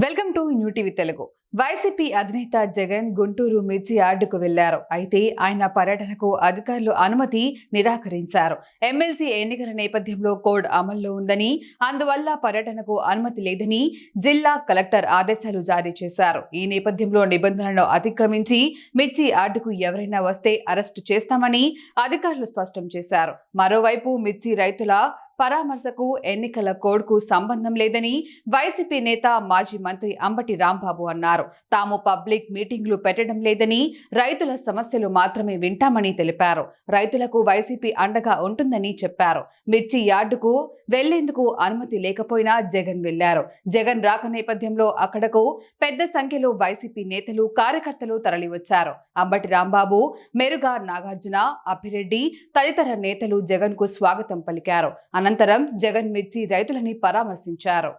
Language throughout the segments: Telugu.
Welcome to new TV Telugu. YCP అధినేత జగన్ గుంటూరు మిర్చి యార్డుకు వెళ్లారు. అయితే ఆయన పర్యటనకు అధికారులు అనుమతి నిరాకరించారు. ఎమ్మెల్సీ ఎన్నికల నేపథ్యంలో కోడ్ అమల్లో ఉందని, అందువల్ల పర్యటనకు అనుమతి లేదని జిల్లా కలెక్టర్ ఆదేశాలు జారీ చేశారు. ఈ నేపథ్యంలో నిబంధనలను అతిక్రమించి మిర్చి యార్డుకు ఎవరైనా వస్తే అరెస్టు చేస్తామని అధికారులు స్పష్టం చేశారు. మరోవైపు మిర్చి రైతుల పరామర్శకు ఎన్నికల కోడ్కు సంబంధం లేదని వైసీపీ నేత మాజీ మంత్రి అంబటి రాంబాబు అన్నారు. తాము పబ్లిక్ మీటింగ్లు పెట్టడం లేదని, రైతుల సమస్యలు మాత్రమే వింటామని తెలిపారు. రైతులకు వైసీపీ అండగా ఉంటుందని చెప్పారు. మిర్చి యార్డుకు వెళ్లేందుకు అనుమతి లేకపోయినా జగన్ వెళ్లారు. జగన్ రాక నేపథ్యంలో అక్కడకు పెద్ద సంఖ్యలో వైసీపీ నేతలు, కార్యకర్తలు తరలివచ్చారు. అంబటి రాంబాబు, మెరుగా నాగార్జున, అప్పిరెడ్డి తదితర నేతలు జగన్ కు స్వాగతం పలికారు. అనంతరం జగన్ మిర్చి రైతులని పరామర్శించారు.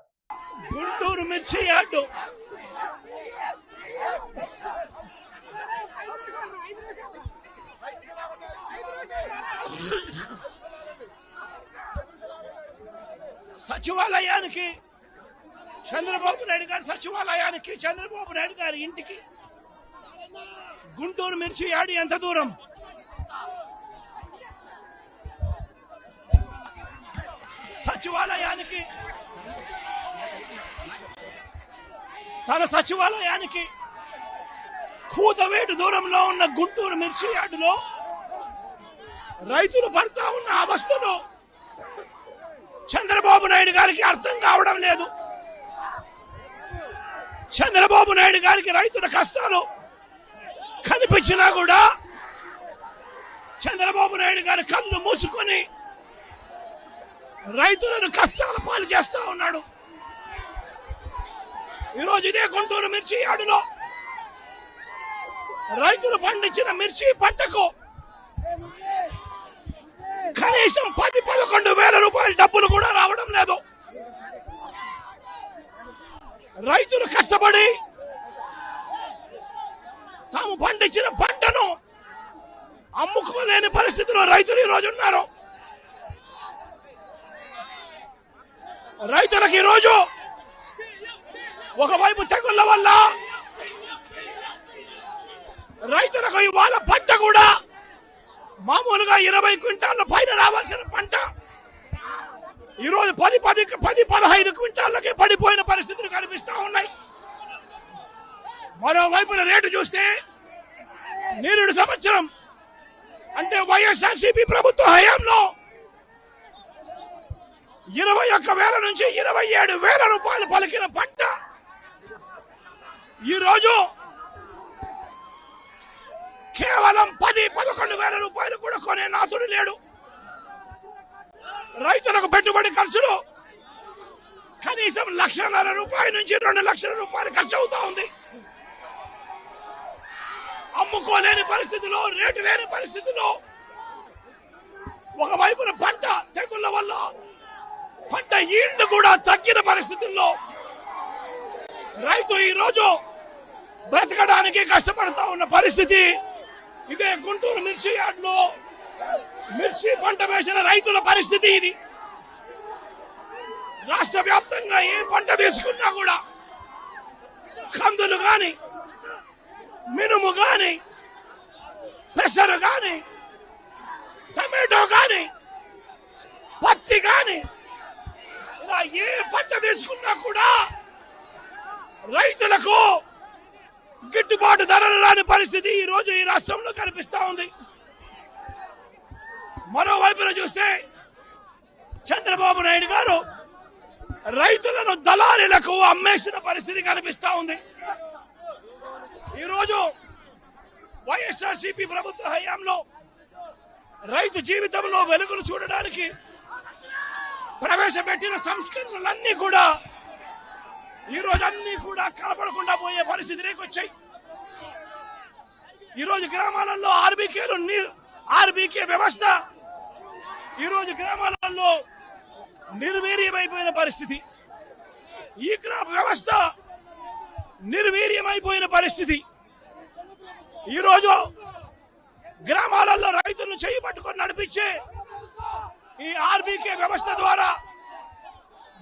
గుంటూరు మిర్చి యార్డు సచివాలయానికి చంద్రబాబు నాయుడు గారి ఇంటికి గుంటూరు మిర్చి యార్డు ఎంత దూరం? తన సచివాలయానికి కూతవేటు దూరంలో ఉన్న గుంటూరు మిర్చి యార్డులో రైతులు పడతా ఉన్న అవస్థలు చంద్రబాబు నాయుడు గారికి అర్థం కావడం లేదు. చంద్రబాబు నాయుడు గారికి రైతుల కష్టాలు కనిపించినా కూడా చంద్రబాబు నాయుడు గారి కళ్ళు మూసుకొని రైతులను కష్టాల పాలు చేస్తా ఉన్నాడు. ఈరోజు ఇదే గుంటూరు మిర్చి యార్డులో రైతులు పండించిన మిర్చి పంటకు కనీసం 10-11 వేల రూపాయల డబ్బులు కూడా రావడం లేదు. రైతులు కష్టపడి తాము పండించిన పంటను అమ్ముకోలేని పరిస్థితిలో రైతులు ఈరోజు ఉన్నారు. రైతులకు ఈరోజు ఒకవైపు తెగుళ్ల వల్ల రైతులకు ఇవాళ పంట కూడా మామూలుగా 20 క్వింటాల పైన రావాల్సిన పంట ఈరోజు 10-15 క్వింటాలకే పడిపోయిన పరిస్థితులు కనిపిస్తా ఉన్నాయి. మరోవైపున రేటు చూస్తే నిరుడు సంవత్సరం అంటే వైఎస్ఆర్సీపీ ప్రభుత్వ హయాంలో 21,000 నుంచి 27,000 రూపాయలు పలికిన పంట ఈరోజు కేవలం 10-11 వేల రూపాయలు కూడా కొనే నాథుడు లేడు. రైతులకు పెట్టుబడి ఖర్చులు కనీసం 1,50,000 రూపాయల నుంచి 2 లక్షల రూపాయలు ఖర్చు అవుతా ఉంది. అమ్ముకోలేని పరిస్థితిలో, రేటు లేని పరిస్థితిలో, ఒకవైపున పంట తెగుళ్ల వల్ల పంట ఈల్డ్ కూడా తగ్గిన పరిస్థితుల్లో రైతు ఈరోజు బ్రతకడానికి కష్టపడతా ఉన్న పరిస్థితి. ఇదే గుంటూరు మిర్చి యార్డులో మిర్చి పంట వేసిన రైతుల పరిస్థితి ఇది. రాష్ట్ర వ్యాప్తంగా ఏ పంట తీసుకున్నా కూడా కందులు గాని, మినుము గాని, పెసరు గాని, టమాటో గాని, పత్తి గాని, ఇలా ఏ పంట తీసుకున్నా కూడా రైతులకు గిట్టుబాటు ధరలు రాని పరిస్థితి ఈ రోజు ఈ రాష్ట్రంలో కనిపిస్తా ఉంది. మరోవైపున చూస్తే చంద్రబాబు నాయుడు గారు రైతులను దళారీలకు అమ్మేసిన పరిస్థితి కనిపిస్తా ఉంది. ఈరోజు వైఎస్ఆర్సీపీ ప్రభుత్వ హయాంలో రైతు జీవితంలో వెలుగులు చూడడానికి ప్రవేశపెట్టిన సంస్కరణలన్నీ కూడా ఈరోజు అన్ని కూడా కనపడకుండా పోయే పరిస్థితిలోకి వచ్చాయి. ఈరోజు గ్రామాలలో ఆర్బీకే వ్యవస్థ ఈరోజు గ్రామాలలో నిర్వీర్యమైపోయిన పరిస్థితి. ఈ క్రాప్ వ్యవస్థ నిర్వీర్యమైపోయిన పరిస్థితి. ఈరోజు గ్రామాలలో రైతులను చేయి పట్టుకొని నడిపించే ఈ ఆర్బీకే వ్యవస్థ ద్వారా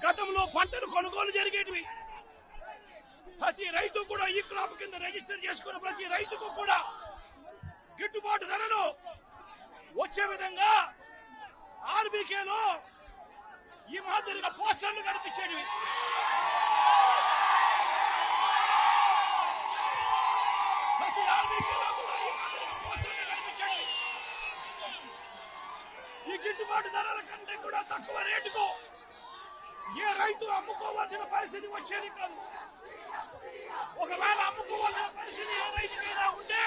గతంలో పంటలు కొనుగోలు జరిగేటివి. ప్రతి రైతు కూడా ఈ క్రాప్ కింద రిజిస్టర్ చేసుకున్న ప్రతి రైతుకు కూడా గిట్టుబాటు ధరలు వచ్చే విధంగా ఆర్బీకేలో ఈ మాదిరిగా పోస్టర్లు కనిపించేవి. ప్రతి ఆర్బీకేలో కూడా ఈ మాదిరిగా పోస్టర్లు కనిపించేవి. ఈ గిట్టుబాటు ధరల కంటే కూడా తక్కువ రేటుకు ఏ రైతు అమ్ముకోవాల్సిన పరిస్థితి వచ్చేది కాదు. ఒకవేళ అమ్ముకోవాల్సిన పరిస్థితి ఏ రైతుకైనా ఉంటే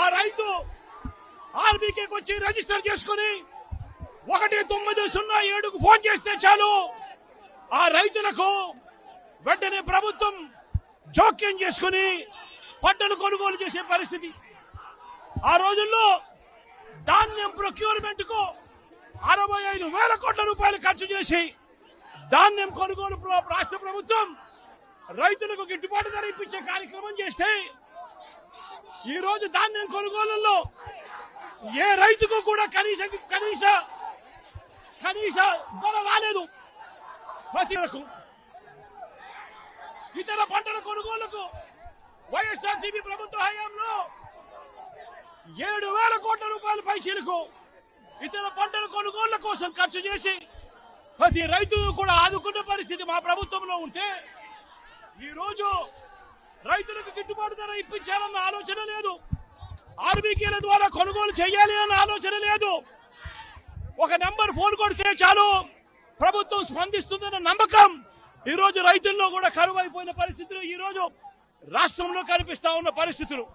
ఆ రైతు ఆర్బీకేకి వచ్చి రిజిస్టర్ చేసుకుని 1907కు ఫోన్ చేస్తే చాలు, ఆ రైతులకు వెంటనే ప్రభుత్వం జోక్యం చేసుకుని పంటలు కొనుగోలు చేసే పరిస్థితి. ఆ రోజుల్లో ధాన్యం ప్రొక్యూర్మెంట్ కు 65,000 కోట్ల రూపాయలు ఖర్చు చేసి ధాన్యం కొనుగోలు రాష్ట్ర ప్రభుత్వం రైతులకు గిట్టుబాటు ధర ఇప్పించే కార్యక్రమం చేస్తే ఈ రోజు ధాన్యం కొనుగోలులో ఏ రైతుకు కూడా కనీస ధర రాలేదు. ప్రతి ఇతర పంటల కొనుగోలుకు వైఎస్ఆర్సీపీ ప్రభుత్వ హయాంలో 7,000 కోట్ల రూపాయల పైచీలకు ఇతర పంటల కొనుగోళ్ల కోసం ఖర్చు చేసి ప్రతి రైతును కూడా ఆదుకునే పరిస్థితి మా ప్రభుత్వంలో ఉంటే ఈ రోజు రైతులకు గిట్టుబాటు ధర ఇప్పించాలన్న ఆలోచన లేదు. ఆర్బీకేల ద్వారా కొనుగోలు చేయాలి అన్న ఆలోచన లేదు. ఒక నంబర్ ఫోన్ కొడితే చాలు ప్రభుత్వం స్పందిస్తుందన్న నమ్మకం ఈ రోజు రైతుల్లో కూడా కరువైపోయిన పరిస్థితులు ఈ రోజు రాష్ట్రంలో కనిపిస్తా ఉన్న పరిస్థితులు.